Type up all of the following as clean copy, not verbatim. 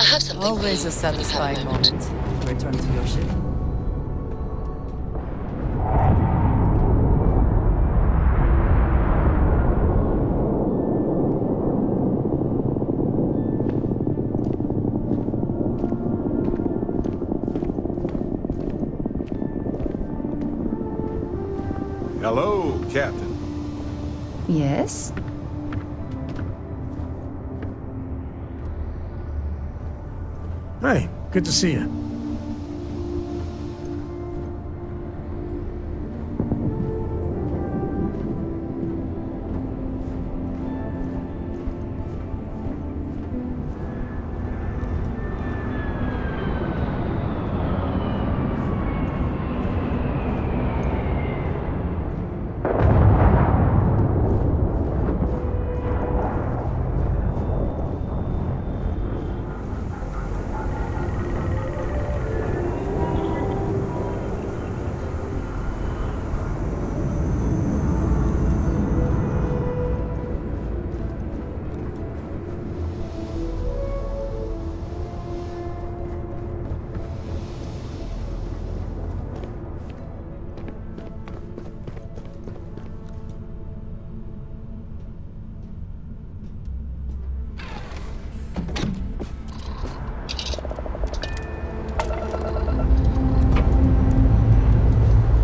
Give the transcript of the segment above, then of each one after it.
I have something for Always you a when you have satisfying moment. moment. Return to your ship. Hello, Captain. Yes? Hey, good to see you.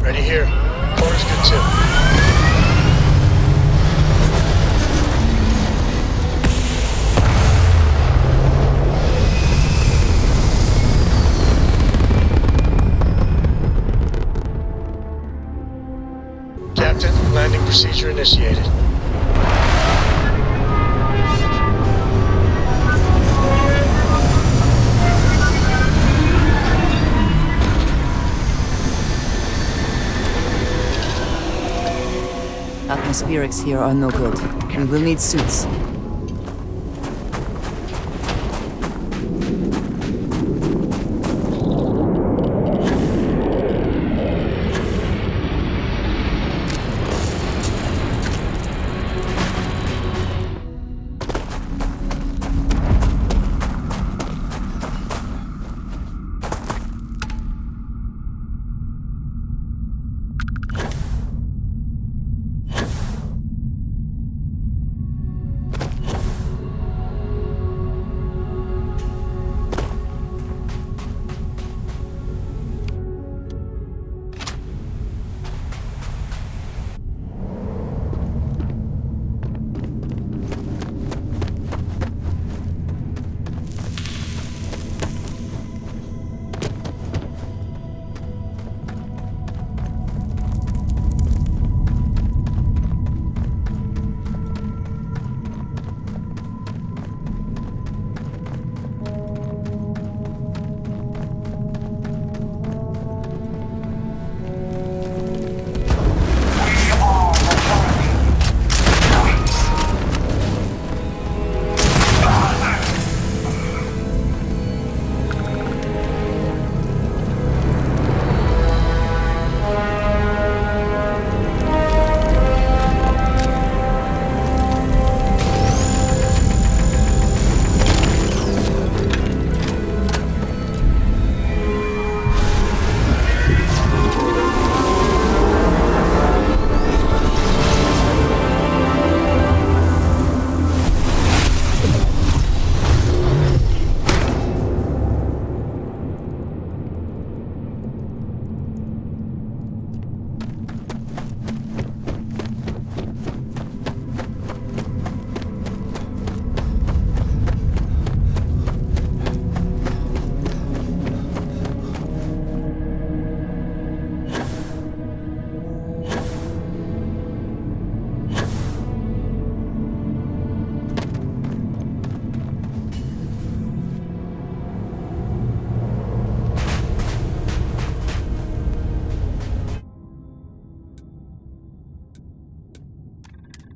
Ready here. Corner's good too. Captain, landing procedure initiated. Atmospherics here are no good. We will need suits.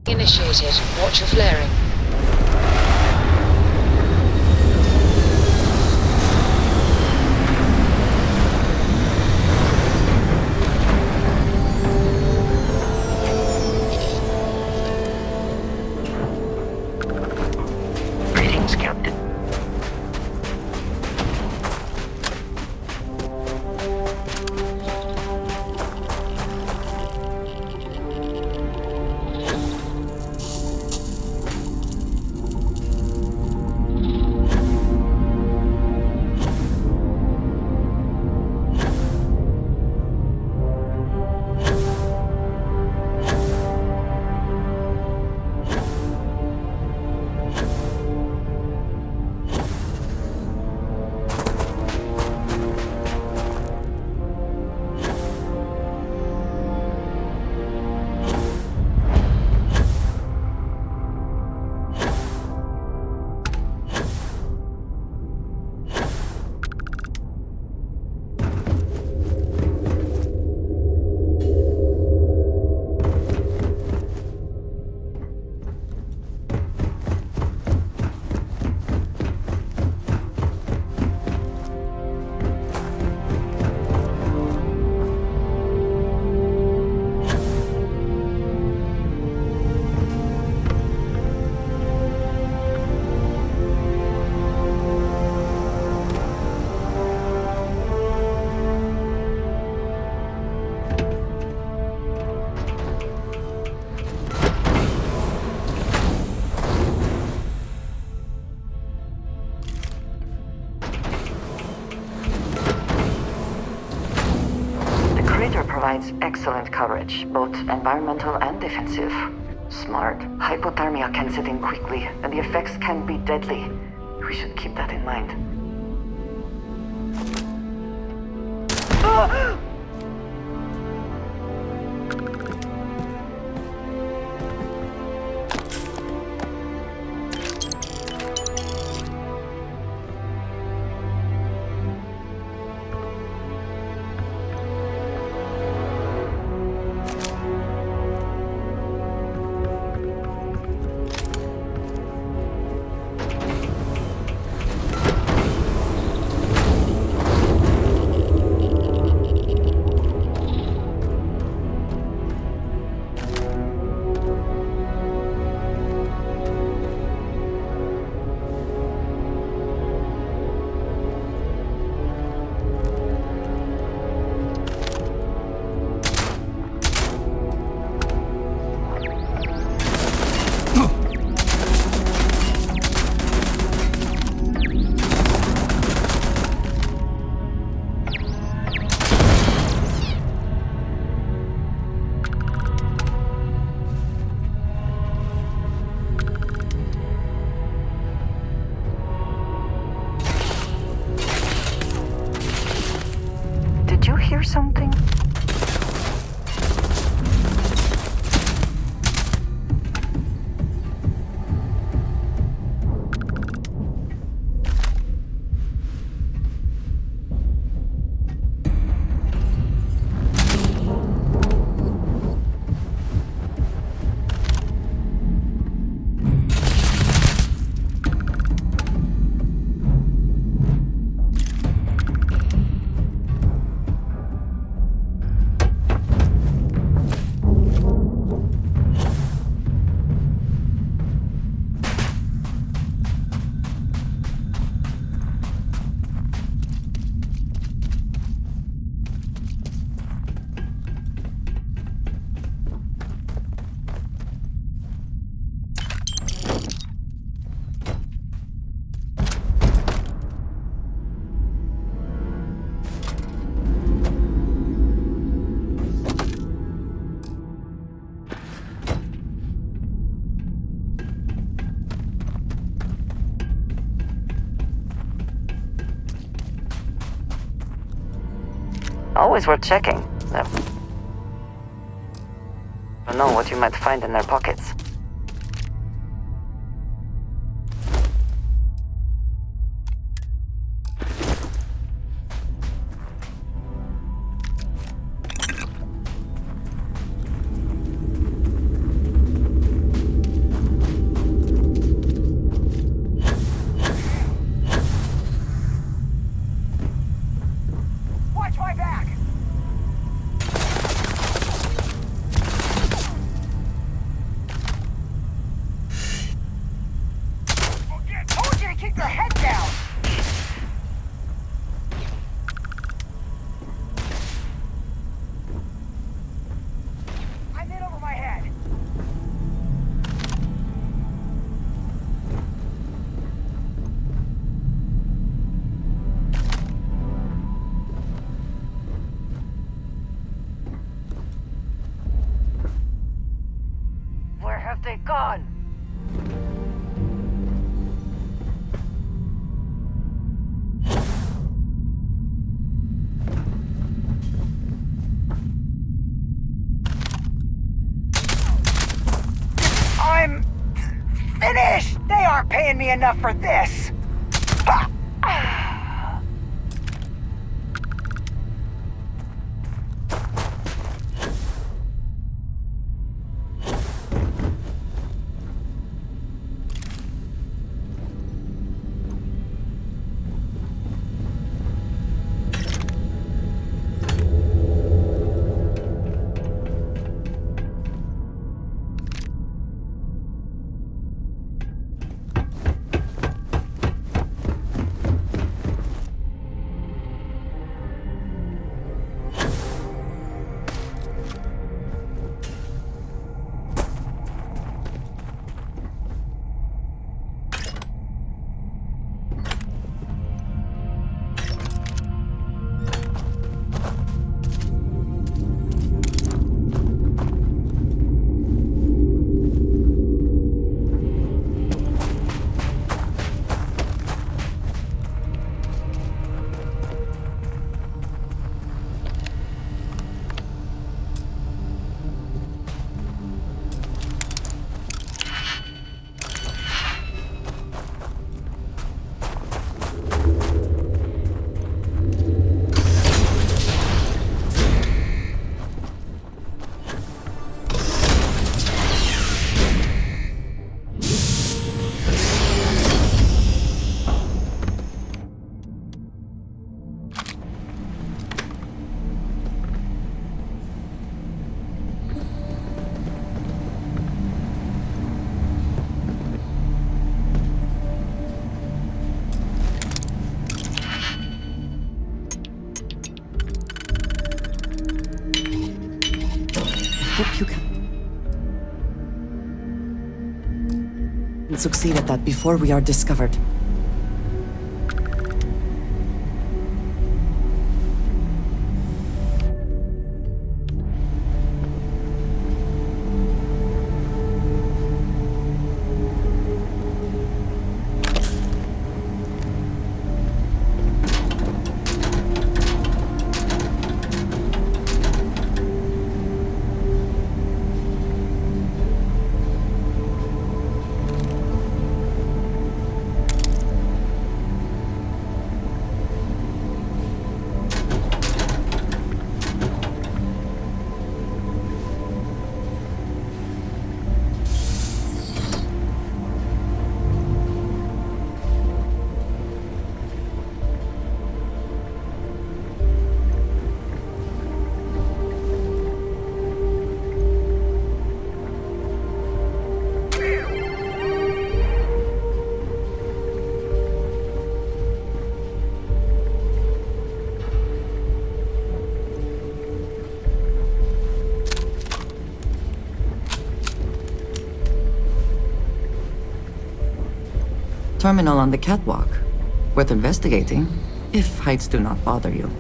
Initiated. Watch your flaring. Greetings, Captain. excellent coverage, both environmental and defensive. Smart. Hypothermia can set in quickly, and the effects can be deadly. We should keep that in mind. Did you hear something? Always worth checking. Never know what you might find in their pockets. They gone? I'm finished! They aren't paying me enough for this! We'll succeed at that before we are discovered. Terminal on the catwalk. Worth investigating, if heights do not bother you.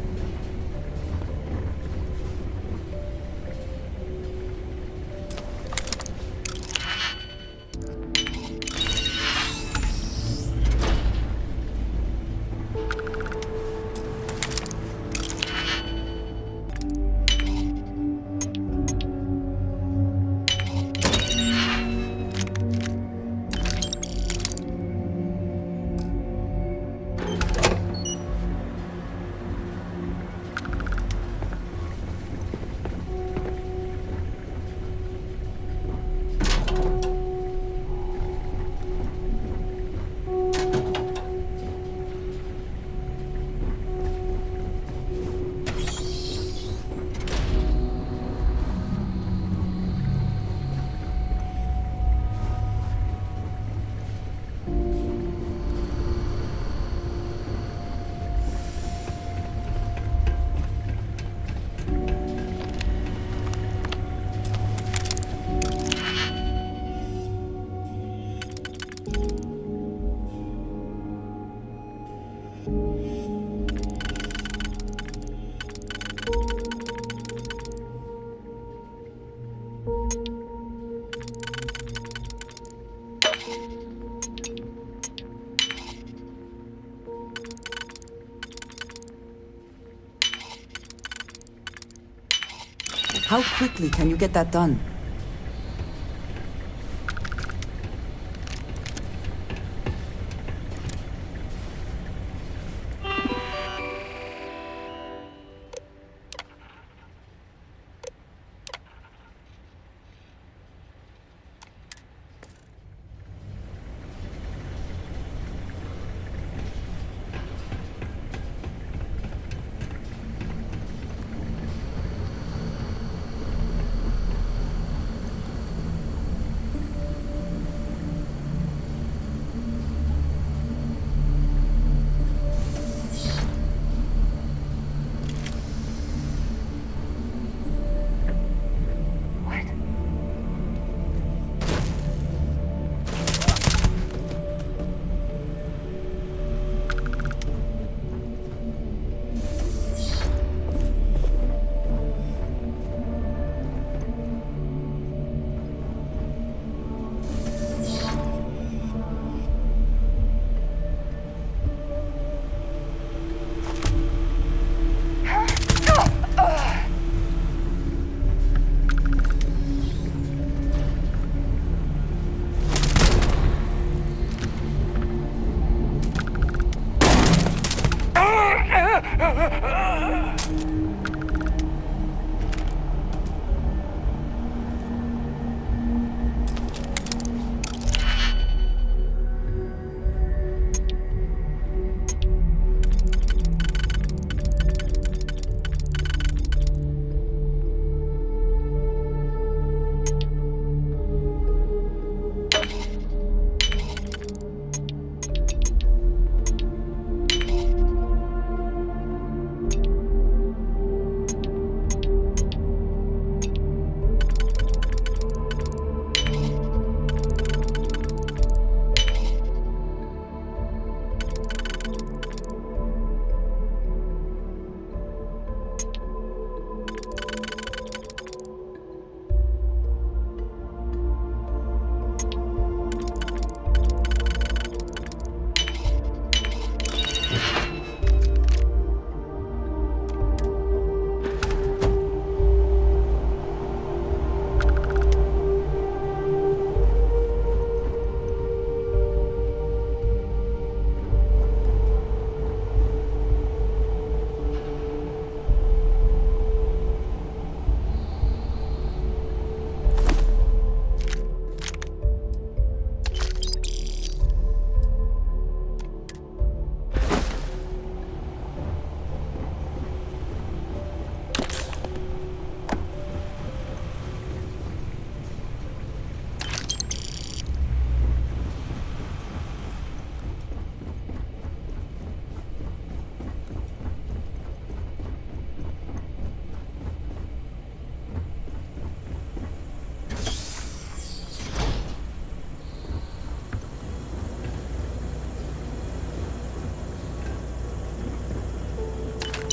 How quickly can you get that done?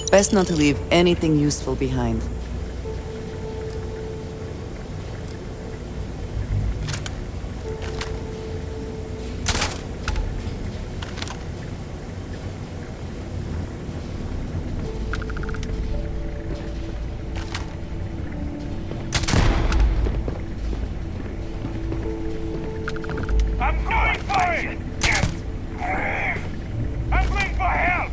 Best not to leave anything useful behind. I'm going for it! I'm going for help!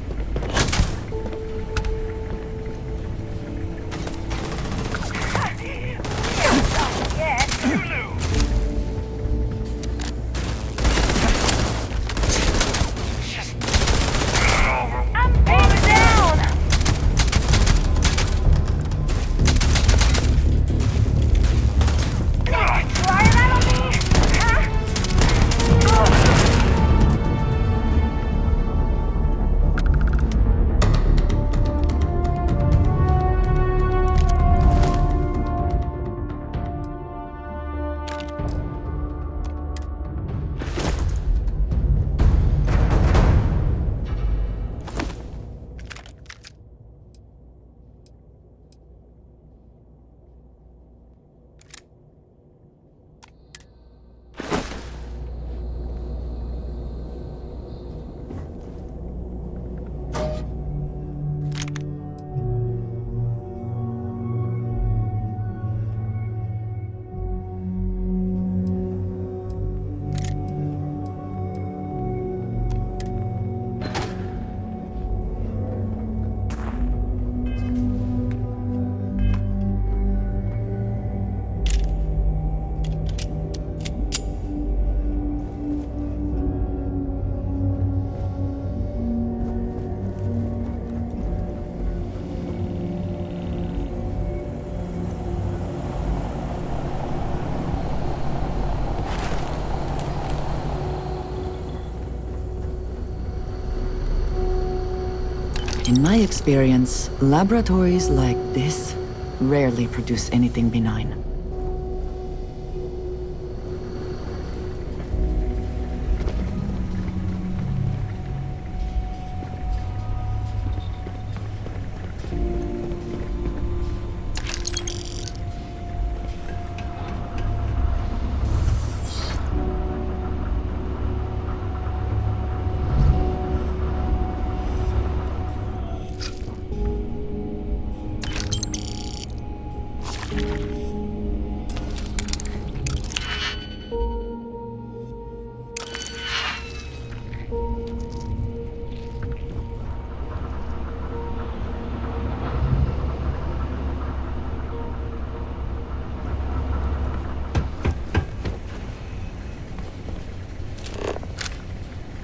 In my experience, laboratories like this rarely produce anything benign.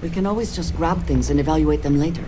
We can always just grab things and evaluate them later.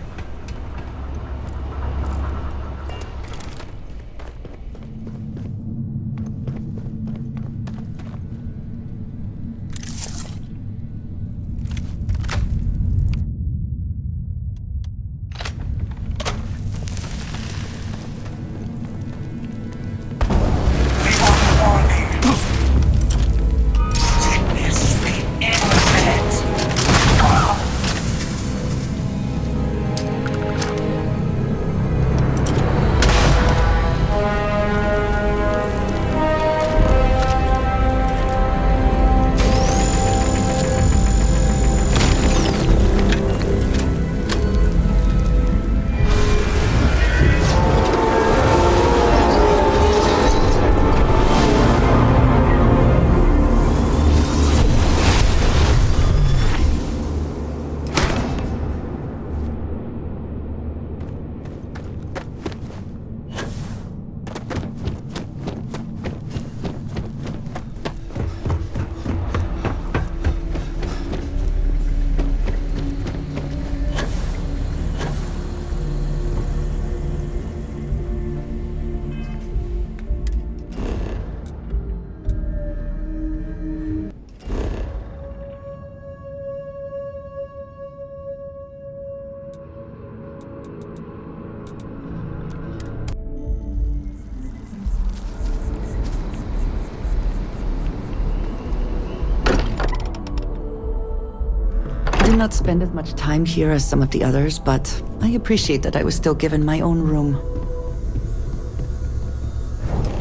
do not spend as much time here as some of the others, but I appreciate that I was still given my own room.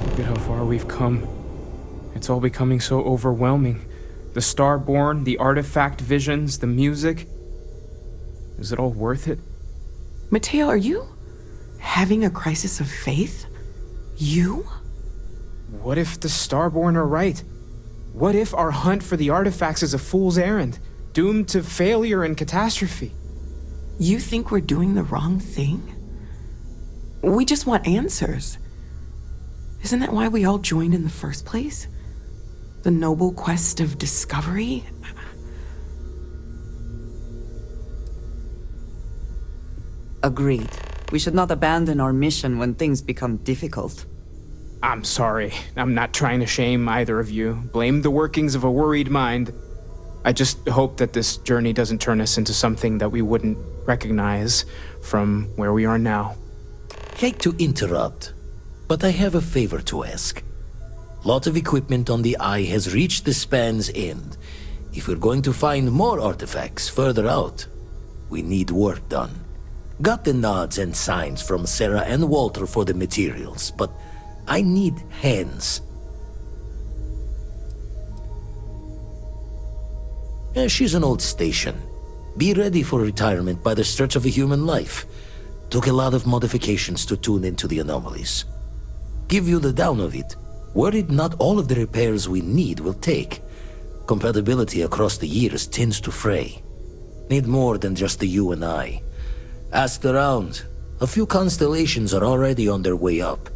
Look at how far we've come. It's all becoming so overwhelming. The Starborn, the artifact visions, the music. Is it all worth it? Mateo, are you having a crisis of faith? You? What if the Starborn are right? What if our hunt for the artifacts is a fool's errand, doomed to failure and catastrophe? You think we're doing the wrong thing? We just want answers. Isn't that why we all joined in the first place? The noble quest of discovery? Agreed. We should not abandon our mission when things become difficult. I'm sorry. I'm not trying to shame either of you. Blame the workings of a worried mind. I just hope that this journey doesn't turn us into something that we wouldn't recognize from where we are now. Hate to interrupt, but I have a favor to ask. Lot of equipment on the Eye has reached the span's end. If we're going to find more artifacts further out, we need work done. Got the nods and signs from Sarah and Walter for the materials, but I need hands. She's an old station. Be ready for retirement by the stretch of a human life. Took a lot of modifications to tune into the anomalies. Give you the down of it. Worried not all of the repairs we need will take. Compatibility across the years tends to fray. Need more than just the you and I. Asked around. A few constellations are already on their way up.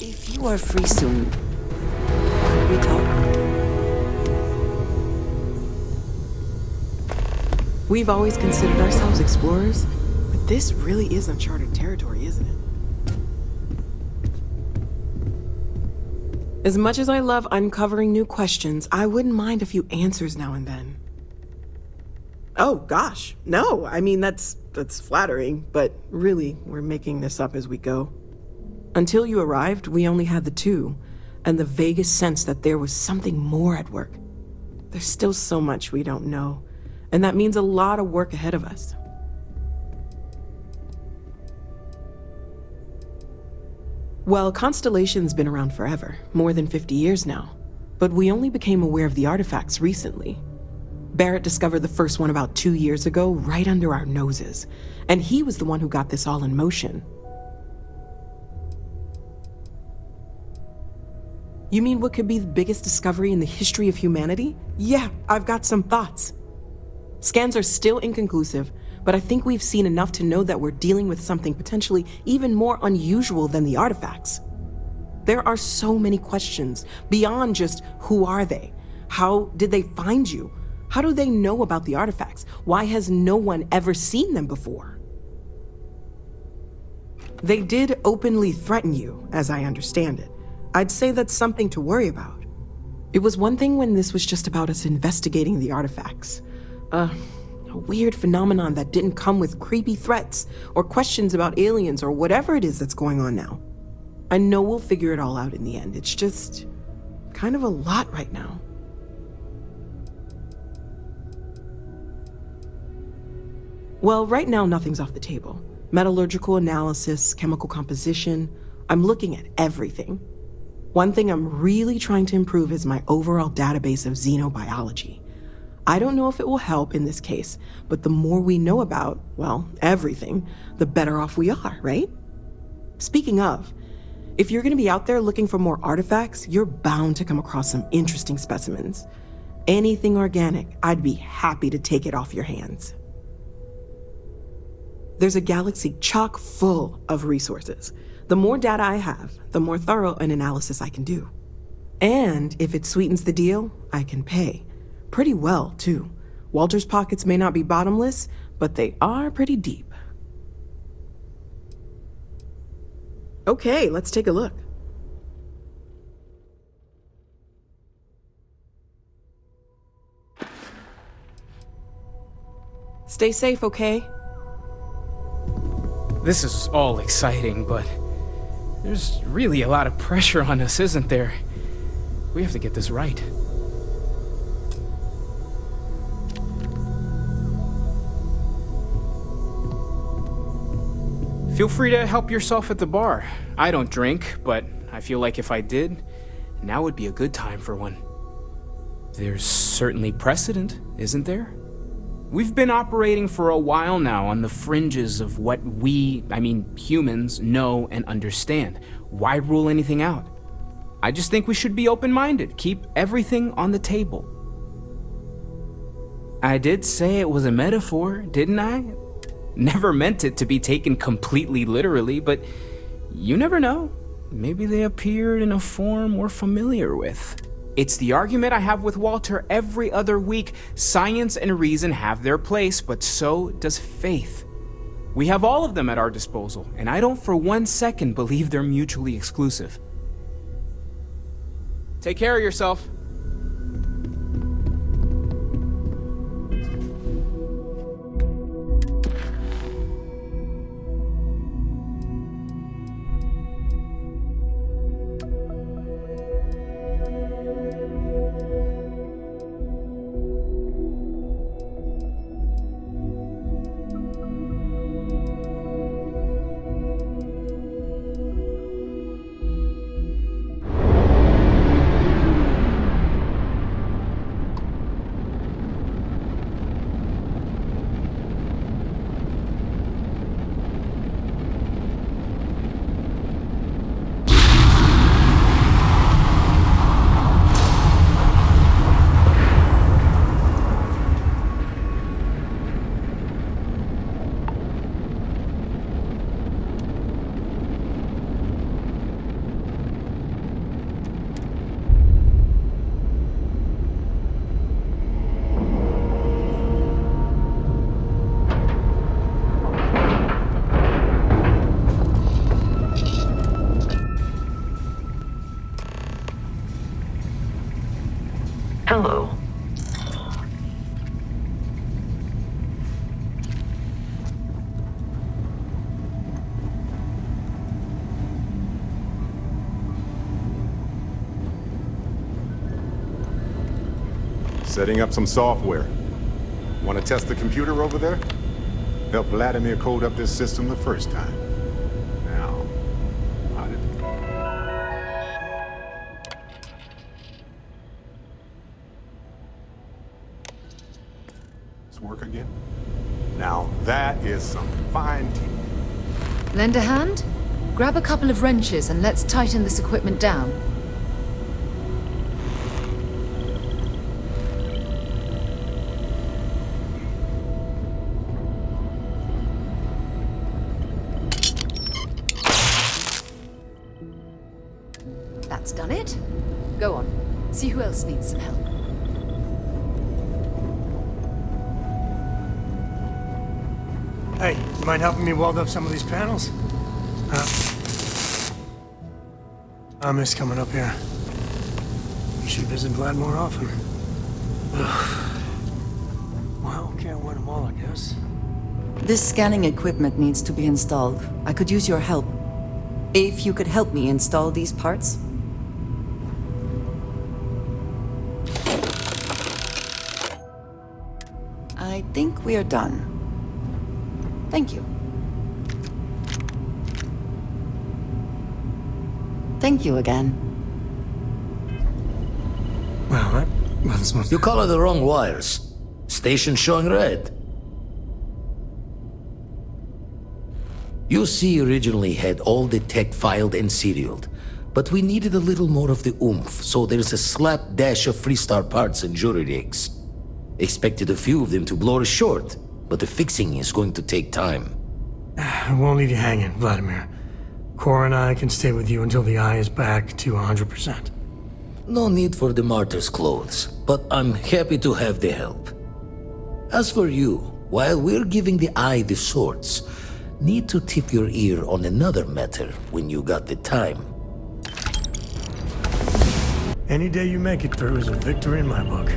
If you are free soon, we talk. We've always considered ourselves explorers, but this really is uncharted territory, isn't it? As much as I love uncovering new questions, I wouldn't mind a few answers now and then. Oh, gosh, no. I mean, that's flattering, but really, we're making this up as we go. Until you arrived, we only had the two, and the vaguest sense that there was something more at work. There's still so much we don't know, and that means a lot of work ahead of us. Well, Constellation's been around forever, more than 50 years now, but we only became aware of the artifacts recently. Barrett discovered the first one about 2 years ago, right under our noses, and he was the one who got this all in motion. You mean what could be the biggest discovery in the history of humanity? Yeah, I've got some thoughts. Scans are still inconclusive, but I think we've seen enough to know that we're dealing with something potentially even more unusual than the artifacts. There are so many questions beyond just who are they? How did they find you? How do they know about the artifacts? Why has no one ever seen them before? They did openly threaten you, as I understand it. I'd say that's something to worry about. It was one thing when this was just about us investigating the artifacts. A weird phenomenon that didn't come with creepy threats or questions about aliens or whatever it is that's going on now. I know we'll figure it all out in the end. It's just kind of a lot right now. Well, right now nothing's off the table. Metallurgical analysis, chemical composition, I'm looking at everything. One thing I'm really trying to improve is my overall database of xenobiology. I don't know if it will help in this case, but the more we know about, well, everything, the better off we are, right? Speaking of, if you're gonna be out there looking for more artifacts, you're bound to come across some interesting specimens. Anything organic, I'd be happy to take it off your hands. There's a galaxy chock full of resources. The more data I have, the more thorough an analysis I can do. And if it sweetens the deal, I can pay. Pretty well, too. Walter's pockets may not be bottomless, but they are pretty deep. Okay, let's take a look. Stay safe, okay? This is all exciting, but there's really a lot of pressure on us, isn't there? We have to get this right. Feel free to help yourself at the bar. I don't drink, but I feel like if I did, now would be a good time for one. There's certainly precedent, isn't there? We've been operating for a while now on the fringes of what humans, know and understand. Why rule anything out? I just think we should be open-minded, keep everything on the table. I did say it was a metaphor, didn't I? Never meant it to be taken completely literally, but you never know. Maybe they appeared in a form we're familiar with. It's the argument I have with Walter every other week. Science and reason have their place, but so does faith. We have all of them at our disposal, and I don't for 1 second believe they're mutually exclusive. Take care of yourself. Hello. Setting up some software. Want to test the computer over there? Helped Vladimir code up this system the first time. Now, how did... This work again? Now that is some fine teeth. Lend a hand? Grab a couple of wrenches and let's tighten this equipment down. That's done it. Go on. See who else needs some help. Hey, you mind helping me weld up some of these panels? I miss coming up here. You should visit Vlad more often. Well, can't win them all, I guess. This scanning equipment needs to be installed. I could use your help. If you could help me install these parts. I think we are done. Thank you. Thank you again. Well, this must... You color the wrong wires. Station showing red. UC originally had all the tech filed and serialed, but we needed a little more of the oomph, so there's a slapdash of Freestar parts and jury rigs. Expected a few of them to blow us short, but the fixing is going to take time. I won't leave you hanging, Vladimir. Cora and I can stay with you until the eye is back to 100%. No need for the martyr's clothes, but I'm happy to have the help. As for you, while we're giving the eye the sorts, need to tip your ear on another matter when you got the time. Any day you make it through is a victory in my book.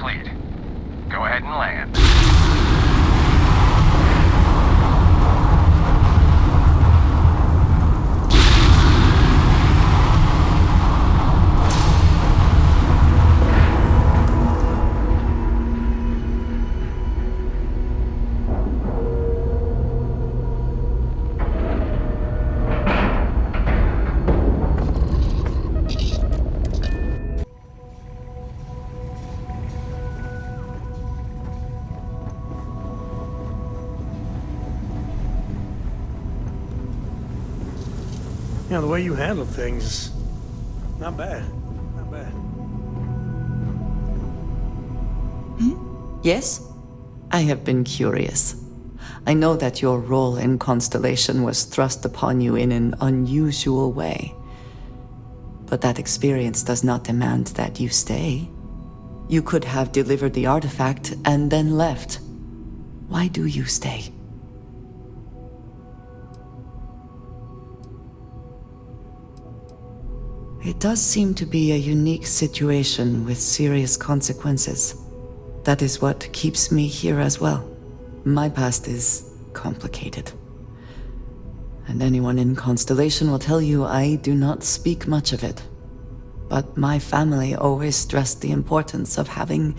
complete. Go ahead and land. Yeah, the way you handle things, not bad. Not bad. Yes? I have been curious. I know that your role in Constellation was thrust upon you in an unusual way. But that experience does not demand that you stay. You could have delivered the artifact and then left. Why do you stay? It does seem to be a unique situation with serious consequences. That is what keeps me here as well. My past is complicated. And anyone in Constellation will tell you I do not speak much of it. But my family always stressed the importance of having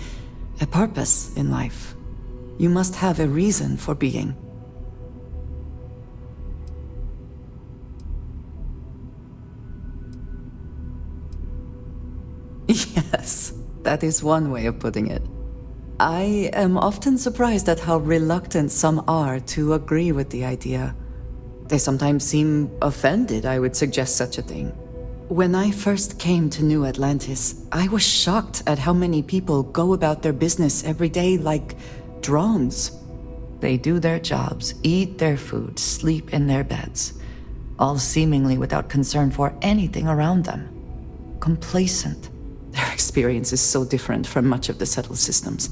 a purpose in life. You must have a reason for being. Yes, that is one way of putting it. I am often surprised at how reluctant some are to agree with the idea. They sometimes seem offended I would suggest such a thing. When I first came to New Atlantis, I was shocked at how many people go about their business every day like drones. They do their jobs, eat their food, sleep in their beds, all seemingly without concern for anything around them. Complacent. Their experience is so different from much of the settled systems.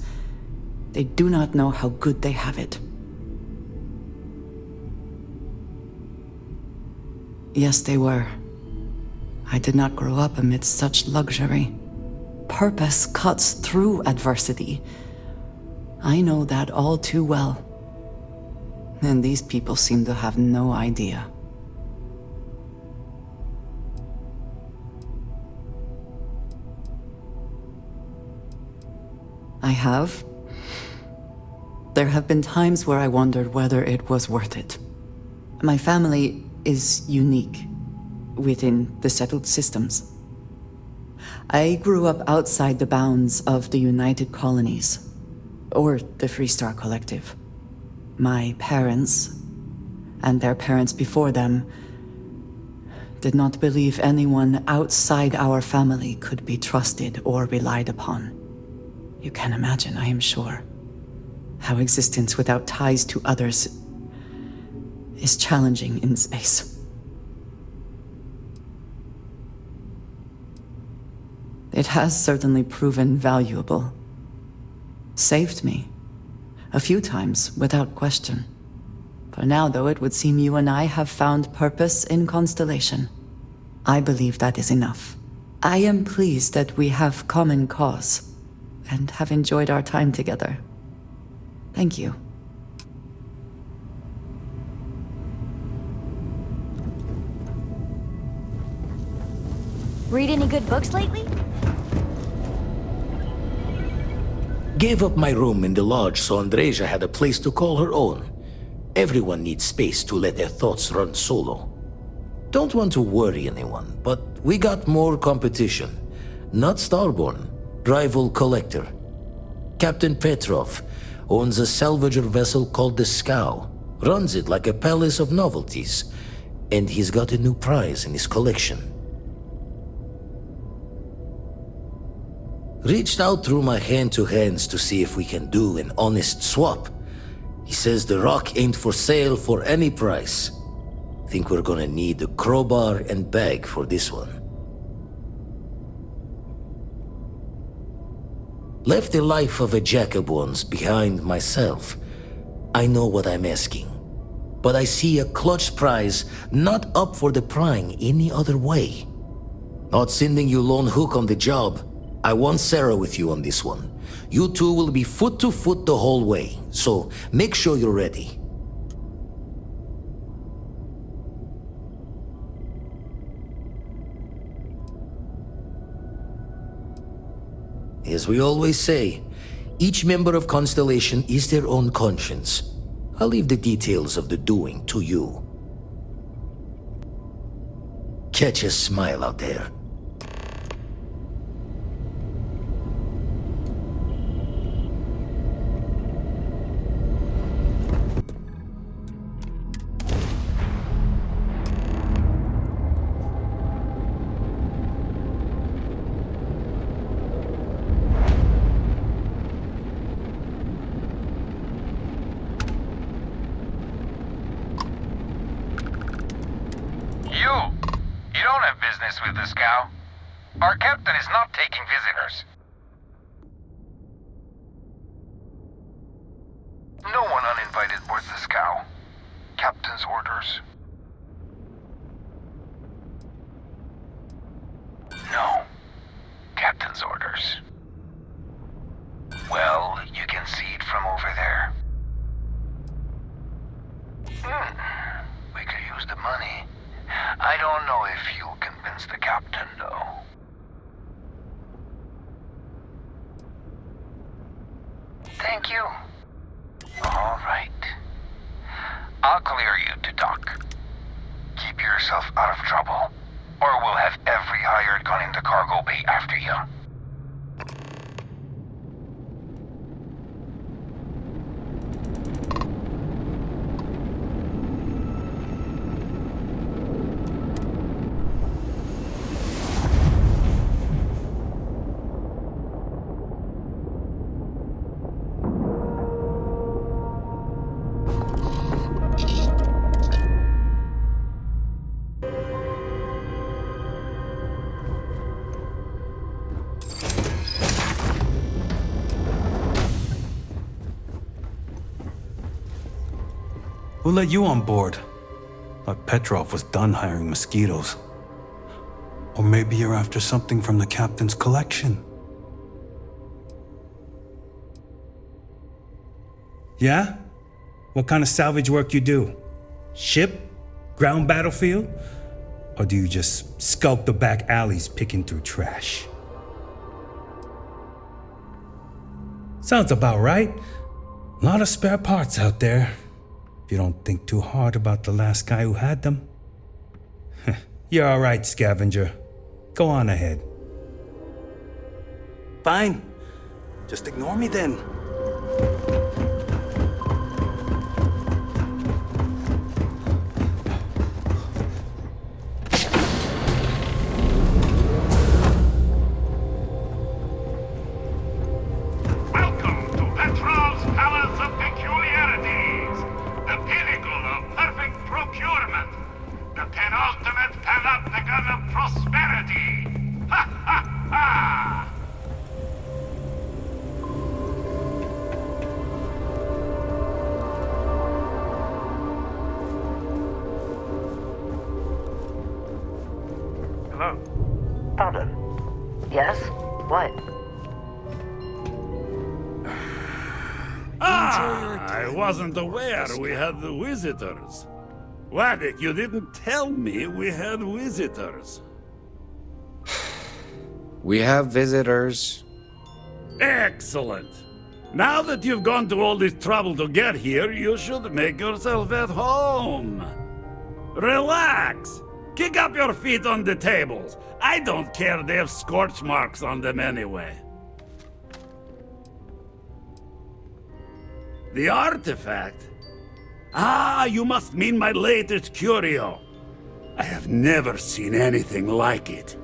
They do not know how good they have it. Yes, they were. I did not grow up amidst such luxury. Purpose cuts through adversity. I know that all too well. And these people seem to have no idea. I have. There have been times where I wondered whether it was worth it. My family is unique within the settled systems. I grew up outside the bounds of the United Colonies, or the Freestar Collective. My parents, and their parents before them, did not believe anyone outside our family could be trusted or relied upon. You can imagine, I am sure, how existence without ties to others is challenging in space. It has certainly proven valuable. Saved me. A few times, without question. For now, though, it would seem you and I have found purpose in Constellation. I believe that is enough. I am pleased that we have common cause, and have enjoyed our time together. Thank you. Read any good books lately? Gave up my room in the lodge so Andreja had a place to call her own. Everyone needs space to let their thoughts run solo. Don't want to worry anyone, but we got more competition. Not Starborn, rival Collector. Captain Petrov owns a salvager vessel called the Scow. Runs it like a palace of novelties. And he's got a new prize in his collection. Reached out through my hand-to-hands to see if we can do an honest swap. He says the rock ain't for sale for any price. Think we're gonna need a crowbar and bag for this one. Left the life of a jacob once behind myself. I know what I'm asking. But I see a clutch prize not up for the prying any other way. Not sending you lone hook on the job. I want Sarah with you on this one. You two will be foot to foot the whole way, so make sure you're ready. As we always say, each member of Constellation is their own conscience. I'll leave the details of the doing to you. Catch a smile out there. You don't have business with the scow. Our captain is not taking visitors. No one uninvited boards the scow. Captain's orders. No. Captain's orders. Well, you can see it from over there. We could use the money. I don't know if you'll convince the captain, though. Thank you. All right. I'll clear you to dock. Keep yourself out of trouble, or we'll have every hired gun in the cargo bay after you. Who let you on board? Thought Petrov was done hiring mosquitoes. Or maybe you're after something from the captain's collection. Yeah? What kind of salvage work you do? Ship? Ground battlefield? Or do you just skulk the back alleys picking through trash? Sounds about right. A lot of spare parts out there. If you don't think too hard about the last guy who had them. You're all right, scavenger. Go on ahead. Fine. Just ignore me then. Welcome to Petrov's Palace of Peculiarities, the pinnacle of perfect procurement, the penultimate panopticon of prosperity. Ha ha ha! Hello? Pardon? Yes? What? I wasn't aware we had the visitors. Waddick, you didn't tell me we had visitors. We have visitors. Excellent. Now that you've gone to all this trouble to get here, you should make yourself at home. Relax. Kick up your feet on the tables. I don't care, they have scorch marks on them anyway. The artifact? Ah, you must mean my latest curio. I have never seen anything like it.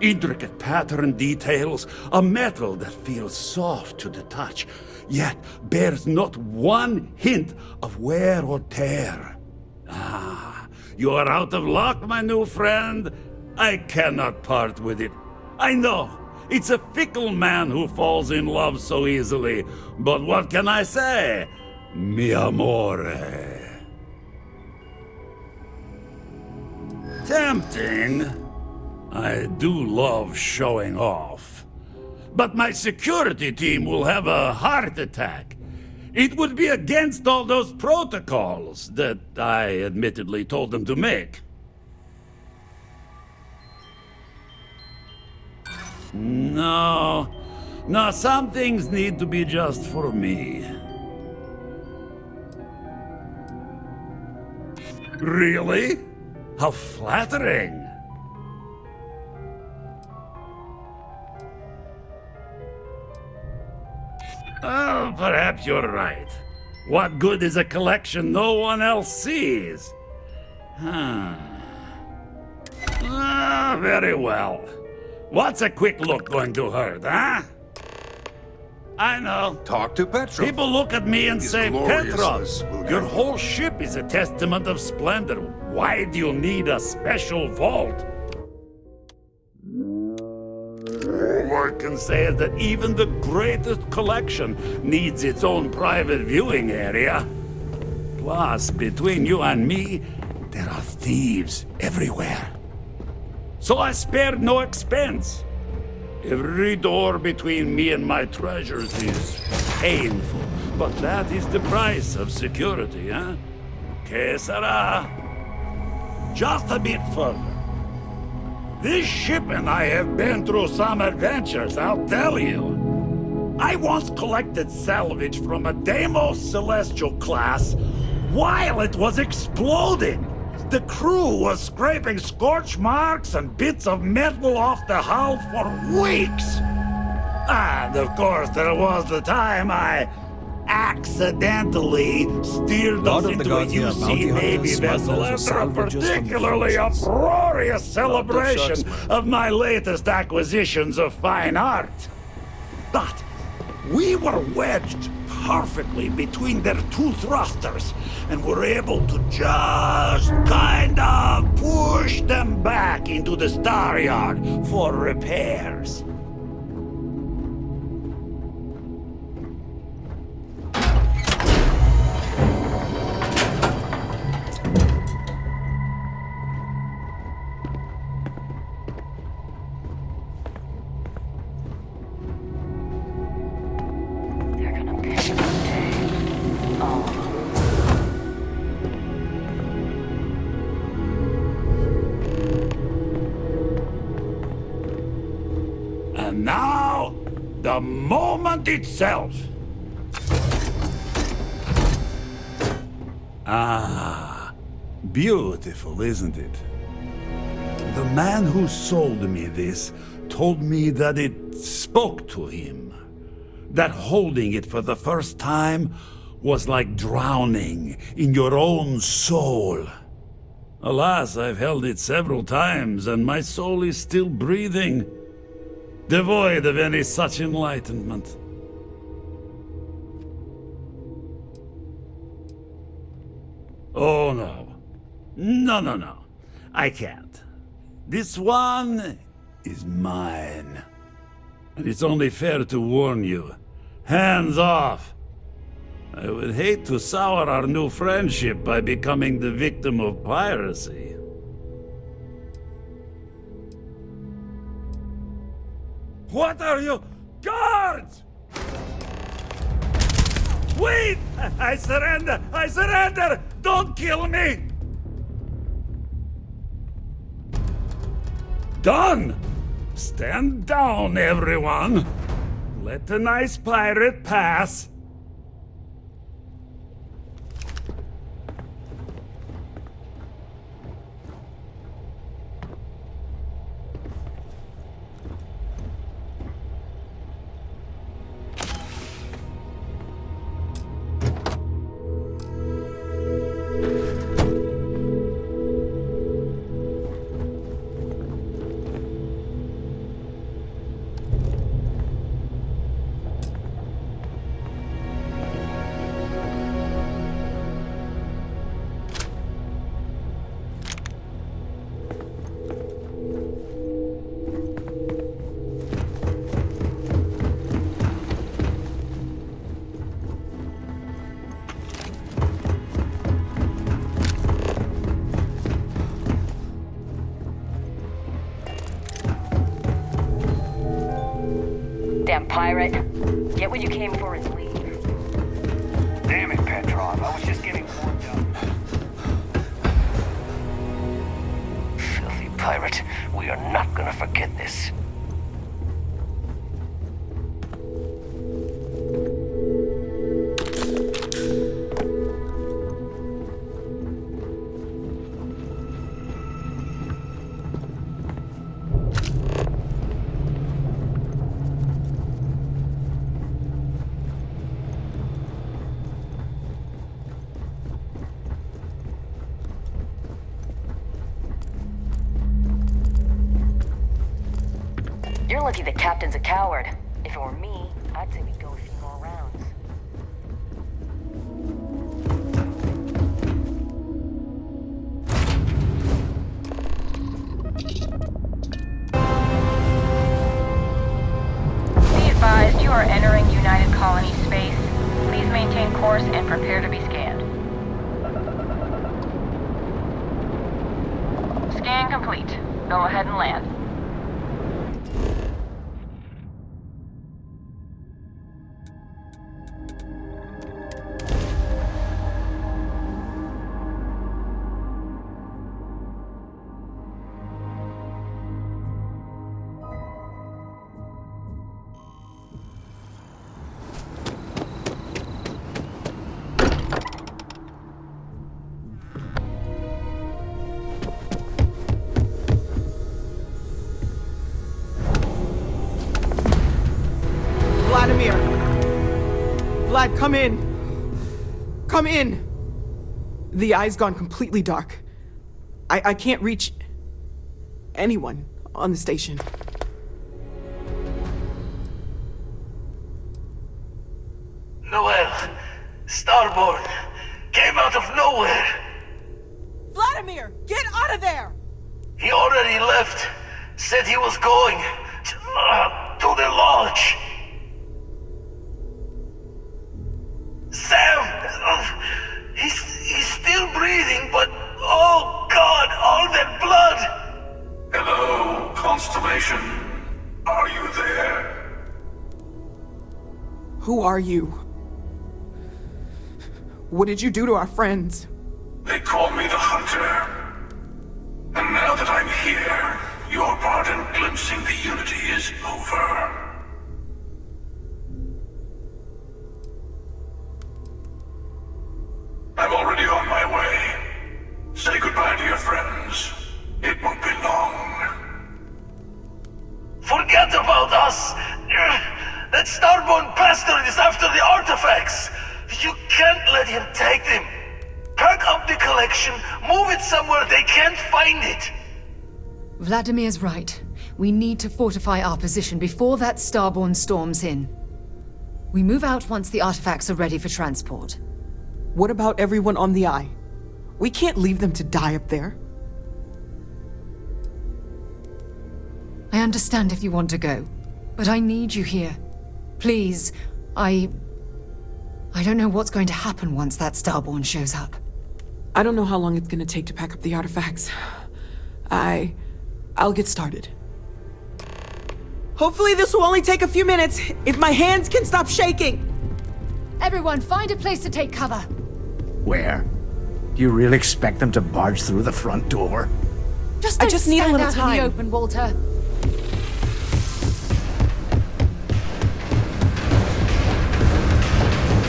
Intricate pattern details, a metal that feels soft to the touch, yet bears not one hint of wear or tear. Ah, you are out of luck, my new friend. I cannot part with it. I know, it's a fickle man who falls in love so easily, but what can I say? Mi amore. Tempting. I do love showing off. but my security team will have a heart attack. It would be against all those protocols that I admittedly told them to make. No, some things need to be just for me. Really? How flattering. Oh, perhaps you're right. What good is a collection no one else sees? Very well. What's a quick look going to hurt, huh? I know. Talk to Petrov. People look at me and His say, Petrov, gloriousness will your guide whole ship is a testament of splendor. Why do you need a special vault? All I can say is that even the greatest collection needs its own private viewing area. Plus, between you and me, there are thieves everywhere. So I spared no expense. Every door between me and my treasures is painful, but that is the price of security, huh? Que sera? Just a bit further. This ship and I have been through some adventures, I'll tell you. I once collected salvage from a Deimos Celestial class while it was exploding. The crew was scraping scorch marks and bits of metal off the hull for weeks. And of course, there was the time I accidentally steered us into a UC Navy vessel after a particularly uproarious celebration of my latest acquisitions of fine art. But we were wedged perfectly between their two thrusters and were able to just kind of push them back into the star yard for repairs. And now, the moment itself. Ah, beautiful, isn't it? The man who sold me this told me that it spoke to him. That holding it for the first time was like drowning in your own soul. Alas, I've held it several times, and my soul is still breathing, devoid of any such enlightenment. Oh, no. No. I can't. This one is mine. And it's only fair to warn you. Hands off! I would hate to sour our new friendship by becoming the victim of piracy. What are you? Guards! Wait! I surrender! I surrender! Don't kill me! Done! Stand down, everyone! Let the nice pirate pass! pirate. Get what you came for and leave. Damn it, Petrov. I was just getting warmed up. Filthy pirate. We are not gonna forget this. You're lucky the captain's a coward. If it were me, I'd say we'd go a few more rounds. Be advised, you are entering United Colony space. Please maintain course and prepare to be scanned. Scan complete. Go ahead and land. Vlad, come in! Come in! The eye's gone completely dark. I can't reach anyone on the station. Noel, Starborn, came out of nowhere. Vladimir, get out of there! He already left. Said he was going to the lodge. Sam! He's still breathing, but oh God, all that blood! Hello, Constellation. Are you there? Who are you? What did you do to our friends? They call me the Hunter. And now that I'm here, your part in glimpsing the Unity is over. I'm already on my way. Say goodbye to your friends. It won't be long. Forget about us! That Starborn bastard is after the artifacts! You can't let him take them! Pack up the collection, move it somewhere they can't find it! Vladimir's right. We need to fortify our position before that Starborn storms in. We move out once the artifacts are ready for transport. What about everyone on the Eye? We can't leave them to die up there. I understand if you want to go, but I need you here. Please, I don't know what's going to happen once that Starborn shows up. I don't know how long it's gonna take to pack up the artifacts. I'll get started. Hopefully this will only take a few minutes, if my hands can stop shaking! Everyone, find a place to take cover. Where? Do you really expect them to barge through the front door? I just need a little stand out in time. the open, Walter.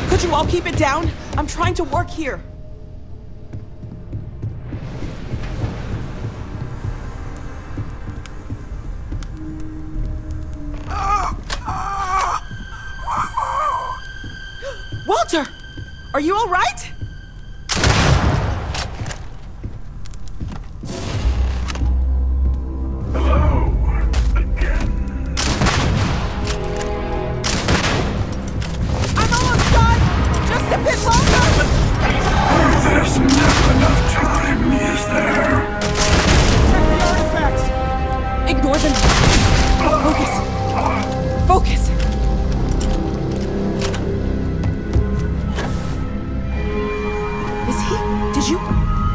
Could you all keep it down? I'm trying to work here. Walter! Are you all right? Hello, again. I'm almost done! Just a bit longer! There's never enough time, is there? Check the artifacts! Ignore them. Focus. Focus. Did you?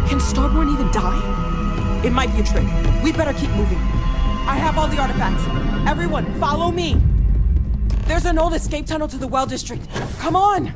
Can Starborn even die? It might be a trick. We'd better keep moving. I have all the artifacts. Everyone, follow me! There's an old escape tunnel to the well district. Come on!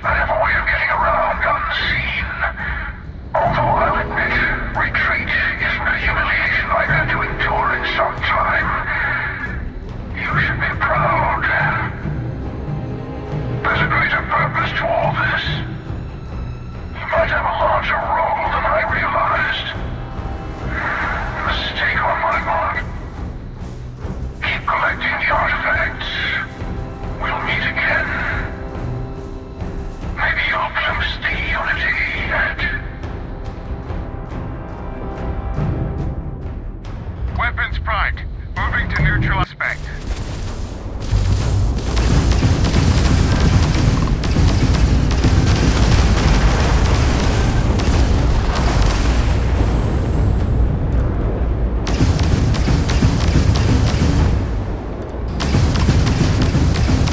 I have a way of getting around unseen. contact.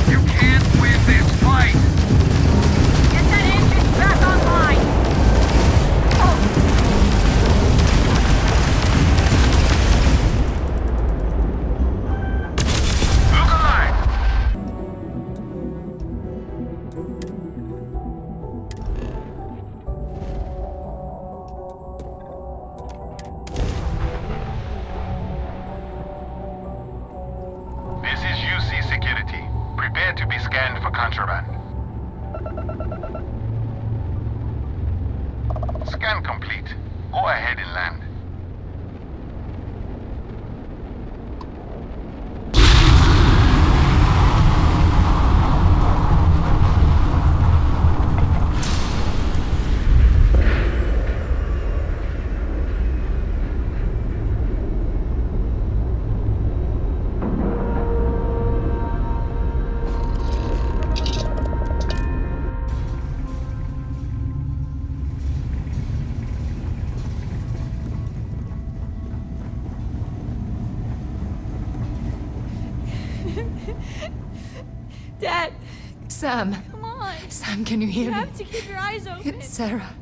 You can't win this fight. Get that engine back online! Look alive. This is UC Security. Prepare to be scanned for contraband. Scan complete. Go ahead and land. Dad, Sam. come on. Sam, can you hear You me? have to keep your eyes open. It's Sarah.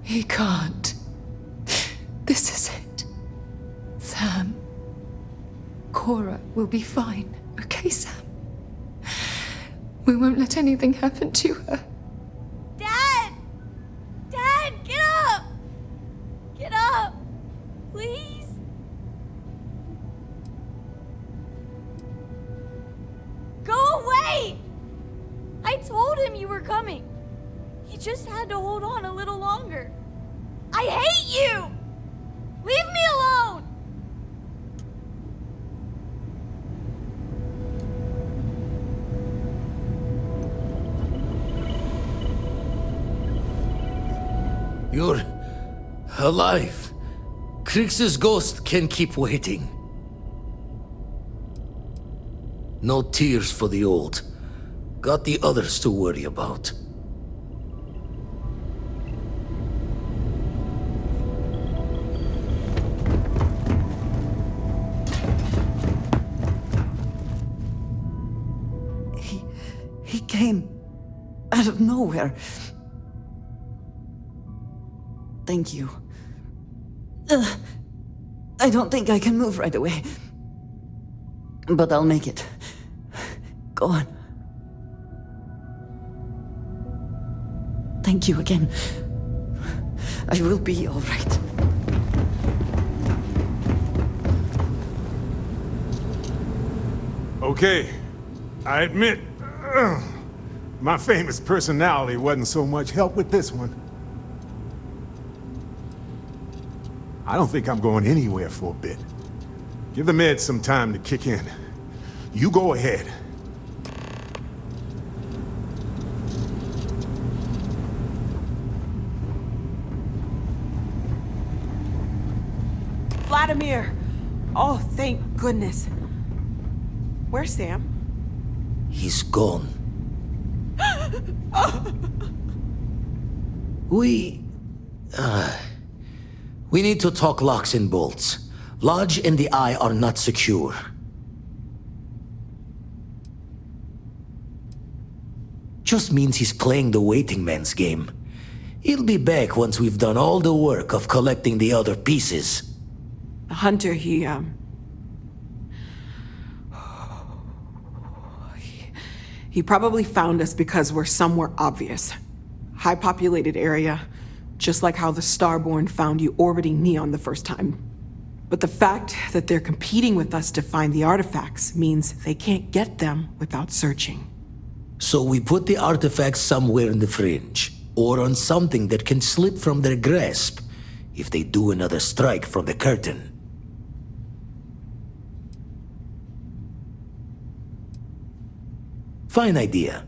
He can't. This is it. Sam. Cora will be fine. Okay, Sam? We won't let anything happen to her. Dad! Dad, get up! Get up! Please? Go away! I told him you were coming. He just had to hold on a little longer. I hate you! Leave me alone! You're alive. Krix's ghost can keep waiting. No tears for the old. Got the others to worry about. He came out of nowhere. Thank you. I don't think I can move right away. But I'll make it. Go on. Thank you again. I will be all right. Okay, I admit, my famous personality wasn't so much help with this one. I don't think I'm going anywhere for a bit. Give the meds some time to kick in. You go ahead. Vladimir! Oh, thank goodness. Where's Sam? He's gone. We need to talk locks and bolts. Lodge and the Eye are not secure. Just means he's playing the waiting man's game. He'll be back once we've done all the work of collecting the other pieces. The hunter, he probably found us because we're somewhere obvious. High-populated area, just like how the Starborn found you orbiting Neon the first time. But the fact that they're competing with us to find the artifacts means they can't get them without searching. So we put the artifacts somewhere in the fringe, or on something that can slip from their grasp if they do another strike from the curtain. Fine idea.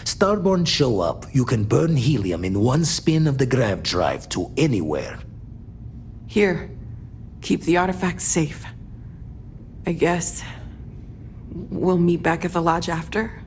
Starborn show up, you can burn helium in one spin of the grav drive to anywhere. Here, keep the artifacts safe. I guess we'll meet back at the lodge after.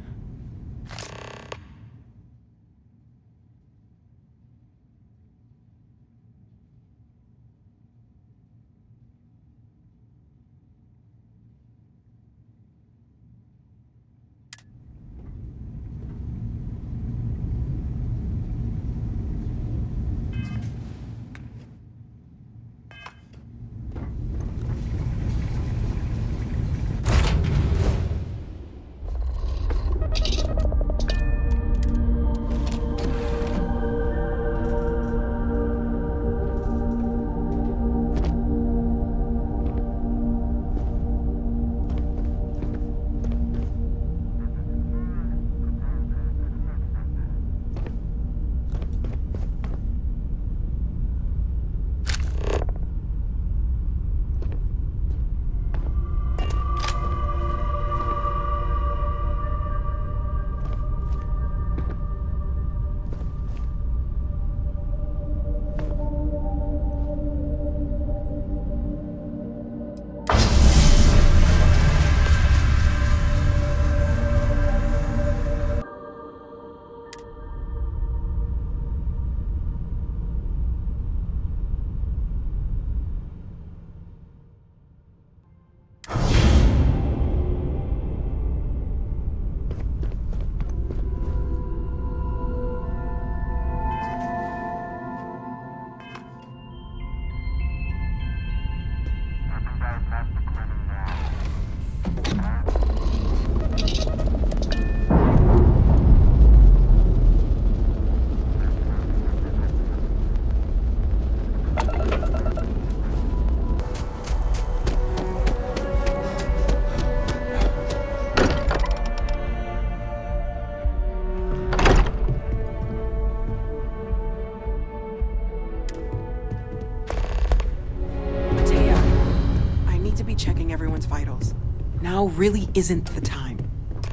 Now really isn't the time.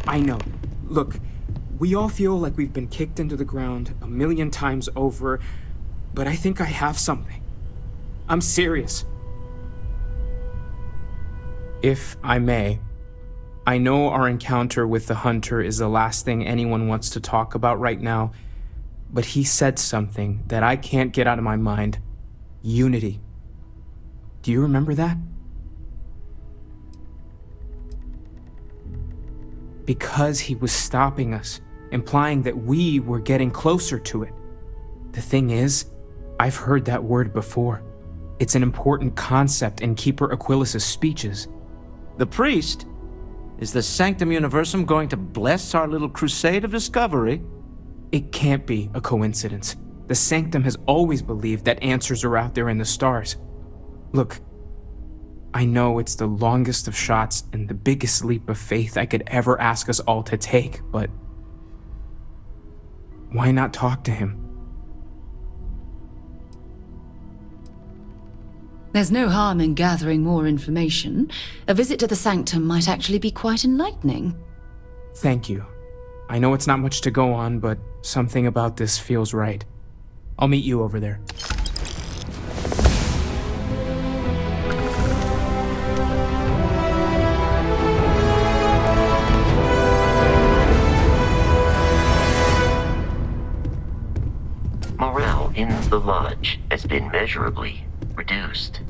I know. Look, we all feel like we've been kicked into the ground 1,000,000 times over, but I think I have something. I'm serious. If I may, I know our encounter with the Hunter is the last thing anyone wants to talk about right now, but he said something that I can't get out of my mind. Unity. Do you remember that? Because he was stopping us, implying that we were getting closer to it. The thing is, I've heard that word before. It's an important concept in Keeper Aquilas's speeches. The priest? Is the Sanctum Universum going to bless our little crusade of discovery? It can't be a coincidence. The Sanctum has always believed that answers are out there in the stars. Look, I know it's the longest of shots and the biggest leap of faith I could ever ask us all to take, but why not talk to him? There's no harm in gathering more information. A visit to the Sanctum might actually be quite enlightening. Thank you. I know it's not much to go on, but something about this feels right. I'll meet you over there. Morale in the lodge has been measurably reduced.